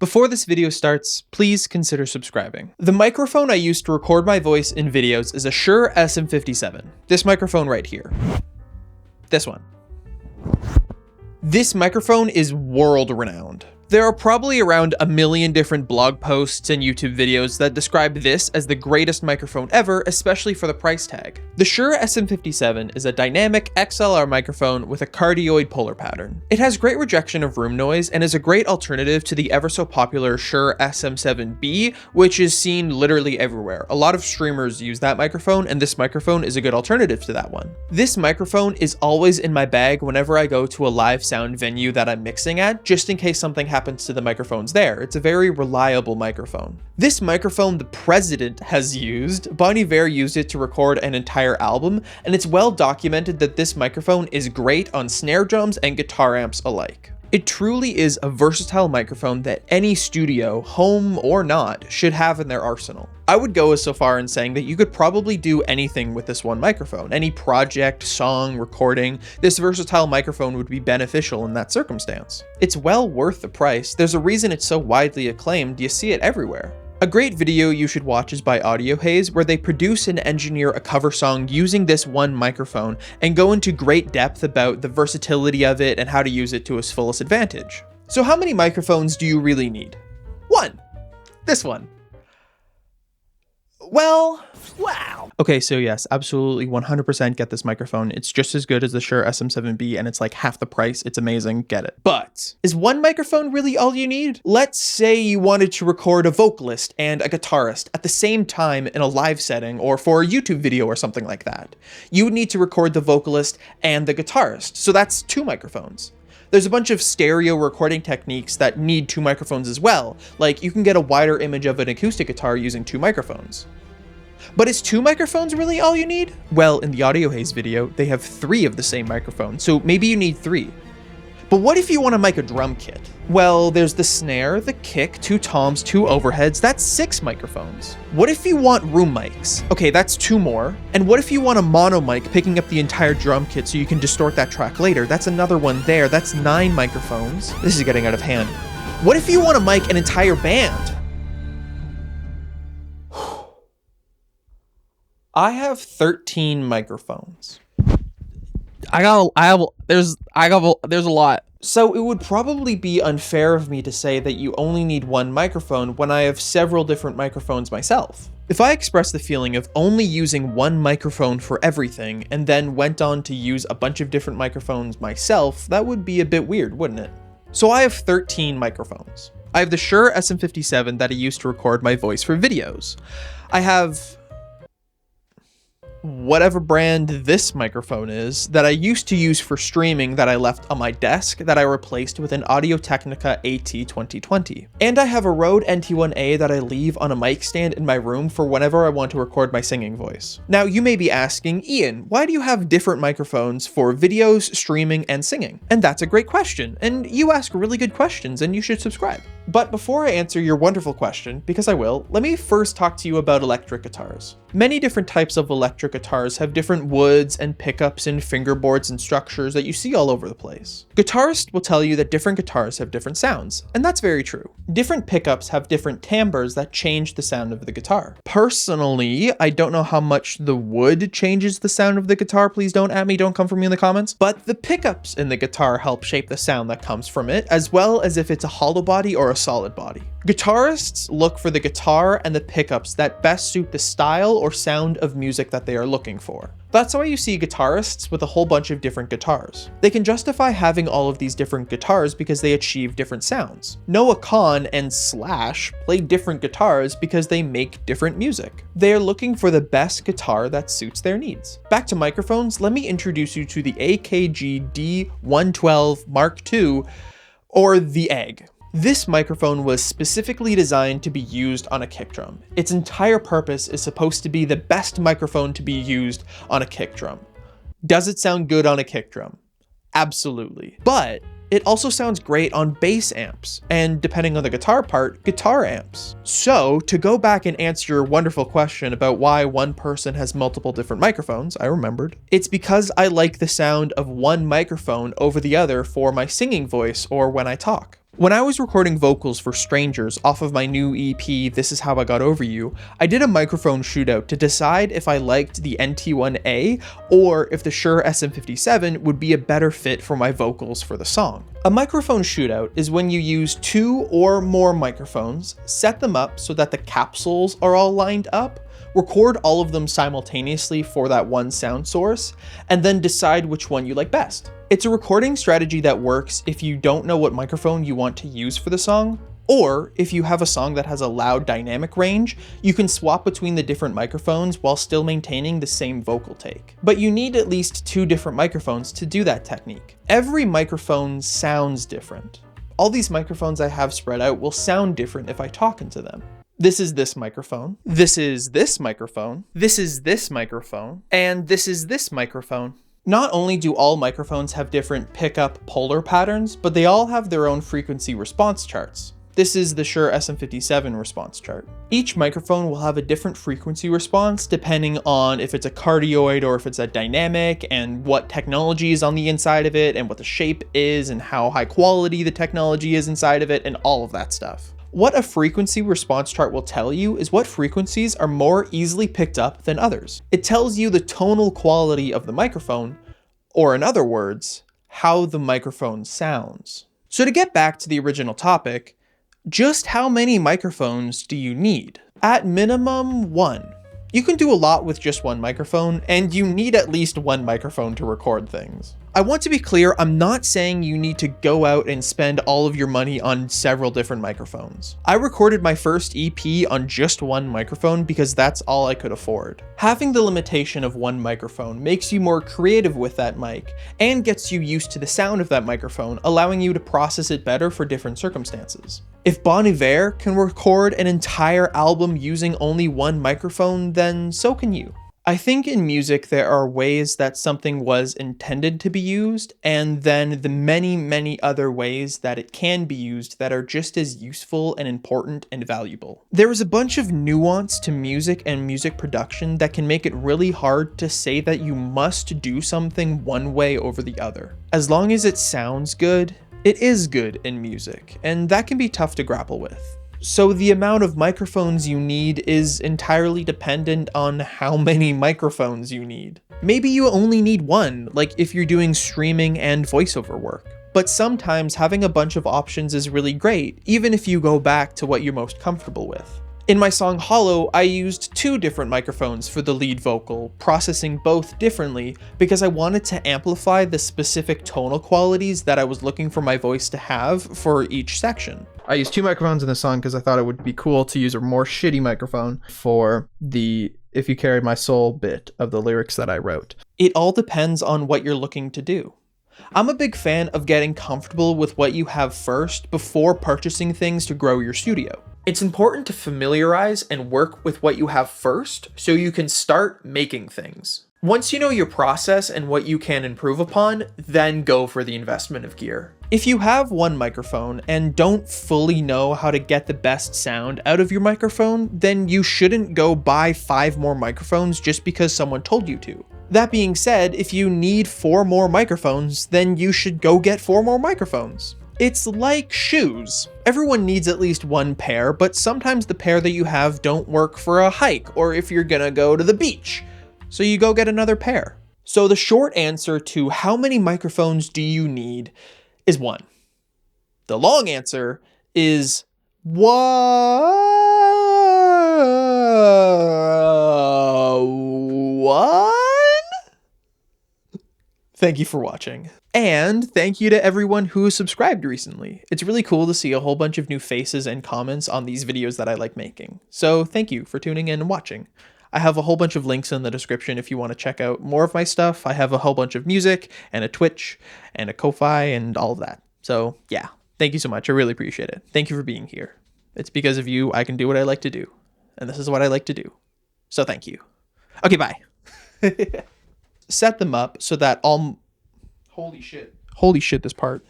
Before this video starts, please consider subscribing. The microphone I use to record my voice in videos is a Shure SM57. This microphone right here. This one. This microphone is world-renowned. There are probably around 1 million different blog posts and YouTube videos that describe this as the greatest microphone ever, especially for the price tag. The Shure SM57 is a dynamic XLR microphone with a cardioid polar pattern. It has great rejection of room noise and is a great alternative to the ever so popular Shure SM7B, which is seen literally everywhere. A lot of streamers use that microphone, and this microphone is a good alternative to that one. This microphone is always in my bag whenever I go to a live sound venue that I'm mixing at, just in case something happens to the microphones there. It's a very reliable microphone. This microphone the president has used. Bon Iver used it to record an entire album, and it's well documented that this microphone is great on snare drums and guitar amps alike. It truly is a versatile microphone that any studio, home or not, should have in their arsenal. I would go so far in saying that you could probably do anything with this one microphone. Any project, song, recording, this versatile microphone would be beneficial in that circumstance. It's well worth the price. There's a reason it's so widely acclaimed. You see it everywhere. A great video you should watch is by AudioHaze, where they produce and engineer a cover song using this one microphone and go into great depth about the versatility of it and how to use it to its fullest advantage. So how many microphones do you really need? One. This one. Well, wow. Okay, so yes, absolutely 100% get this microphone. It's just as good as the Shure SM7B and it's like half the price. It's amazing, get it. But is one microphone really all you need? Let's say you wanted to record a vocalist and a guitarist at the same time in a live setting or for a YouTube video or something like that. You would need to record the vocalist and the guitarist, so that's 2 microphones. There's a bunch of stereo recording techniques that need 2 microphones as well, like you can get a wider image of an acoustic guitar using 2 microphones. But is 2 microphones really all you need? Well, in the AudioHaze video, they have 3 of the same microphone, so maybe you need 3. But what if you want to mic a drum kit? Well, there's the snare, the kick, 2 toms, 2 overheads, that's 6 microphones. What if you want room mics? Okay, that's 2 more. And what if you want a mono mic picking up the entire drum kit so you can distort that track later? That's another one there, that's 9 microphones. This is getting out of hand. What if you want to mic an entire band? I have 13 microphones. There's a lot. So it would probably be unfair of me to say that you only need 1 microphone when I have several different microphones myself. If I express the feeling of only using 1 microphone for everything and then went on to use a bunch of different microphones myself, that would be a bit weird, wouldn't it? So I have 13 microphones. I have the Shure SM57 that I use to record my voice for videos. I have whatever brand this microphone is that I used to use for streaming that I left on my desk that I replaced with an Audio-Technica AT2020. And I have a Rode NT1A that I leave on a mic stand in my room for whenever I want to record my singing voice. Now you may be asking, Ian, why do you have different microphones for videos, streaming, and singing? And that's a great question, and you ask really good questions and you should subscribe. But before I answer your wonderful question, because I will, let me first talk to you about electric guitars. Many different types of electric guitars have different woods and pickups and fingerboards and structures that you see all over the place. Guitarists will tell you that different guitars have different sounds, and that's very true. Different pickups have different timbres that change the sound of the guitar. Personally, I don't know how much the wood changes the sound of the guitar, please don't at me, don't come for me in the comments, but the pickups in the guitar help shape the sound that comes from it, as well as if it's a hollow body or a solid body. Guitarists look for the guitar and the pickups that best suit the style or sound of music that they are looking for. That's why you see guitarists with a whole bunch of different guitars. They can justify having all of these different guitars because they achieve different sounds. Noah Kahan and Slash play different guitars because they make different music. They are looking for the best guitar that suits their needs. Back to microphones, let me introduce you to the AKG D112 Mark II, or the Egg. This microphone was specifically designed to be used on a kick drum. Its entire purpose is supposed to be the best microphone to be used on a kick drum. Does it sound good on a kick drum? Absolutely. But it also sounds great on bass amps, and depending on the guitar part, guitar amps. So to go back and answer your wonderful question about why one person has multiple different microphones, I remembered. It's because I like the sound of one microphone over the other for my singing voice or when I talk. When I was recording vocals for Strangers off of my new EP, This Is How I Got Over You, I did a microphone shootout to decide if I liked the NT1A or if the Shure SM57 would be a better fit for my vocals for the song. A microphone shootout is when you use 2 or more microphones, set them up so that the capsules are all lined up, record all of them simultaneously for that one sound source, and then decide which one you like best. It's a recording strategy that works if you don't know what microphone you want to use for the song, or if you have a song that has a loud dynamic range, you can swap between the different microphones while still maintaining the same vocal take. But you need at least 2 different microphones to do that technique. Every microphone sounds different. All these microphones I have spread out will sound different if I talk into them. This is this microphone, this is this microphone, this is this microphone, and this is this microphone. Not only do all microphones have different pickup polar patterns, but they all have their own frequency response charts. This is the Shure SM57 response chart. Each microphone will have a different frequency response depending on if it's a cardioid or if it's a dynamic, and what technology is on the inside of it, and what the shape is, and how high quality the technology is inside of it, and all of that stuff. What a frequency response chart will tell you is what frequencies are more easily picked up than others. It tells you the tonal quality of the microphone, or in other words, how the microphone sounds. So to get back to the original topic, just how many microphones do you need? At minimum, 1. You can do a lot with just one microphone, and you need at least one microphone to record things. I want to be clear, I'm not saying you need to go out and spend all of your money on several different microphones. I recorded my first EP on just one microphone because that's all I could afford. Having the limitation of one microphone makes you more creative with that mic and gets you used to the sound of that microphone, allowing you to process it better for different circumstances. If Bon Iver can record an entire album using only one microphone, then so can you. I think in music there are ways that something was intended to be used, and then the many, many other ways that it can be used that are just as useful and important and valuable. There is a bunch of nuance to music and music production that can make it really hard to say that you must do something one way over the other. As long as it sounds good, it is good in music, and that can be tough to grapple with. So the amount of microphones you need is entirely dependent on how many microphones you need. Maybe you only need 1, like if you're doing streaming and voiceover work. But sometimes having a bunch of options is really great, even if you go back to what you're most comfortable with. In my song Hollow, I used 2 different microphones for the lead vocal, processing both differently because I wanted to amplify the specific tonal qualities that I was looking for my voice to have for each section. I used 2 microphones in the song because I thought it would be cool to use a more shitty microphone for the "If You Carried My Soul" bit of the lyrics that I wrote. It all depends on what you're looking to do. I'm a big fan of getting comfortable with what you have first before purchasing things to grow your studio. It's important to familiarize and work with what you have first so you can start making things. Once you know your process and what you can improve upon, then go for the investment of gear. If you have one microphone and don't fully know how to get the best sound out of your microphone, then you shouldn't go buy 5 more microphones just because someone told you to. That being said, if you need 4 more microphones, then you should go get 4 more microphones. It's like shoes. Everyone needs at least 1 pair, but sometimes the pair that you have don't work for a hike or if you're gonna go to the beach. So you go get another pair. So the short answer to how many microphones do you need is 1. The long answer is what? Thank you for watching. And thank you to everyone who has subscribed recently. It's really cool to see a whole bunch of new faces and comments on these videos that I like making. So thank you for tuning in and watching. I have a whole bunch of links in the description if you want to check out more of my stuff. I have a whole bunch of music and a Twitch and a Ko-Fi and all of that. So yeah, thank you so much. I really appreciate it. Thank you for being here. It's because of you I can do what I like to do. And this is what I like to do. So thank you. Okay, bye. Set them up so that all... Holy shit, this part.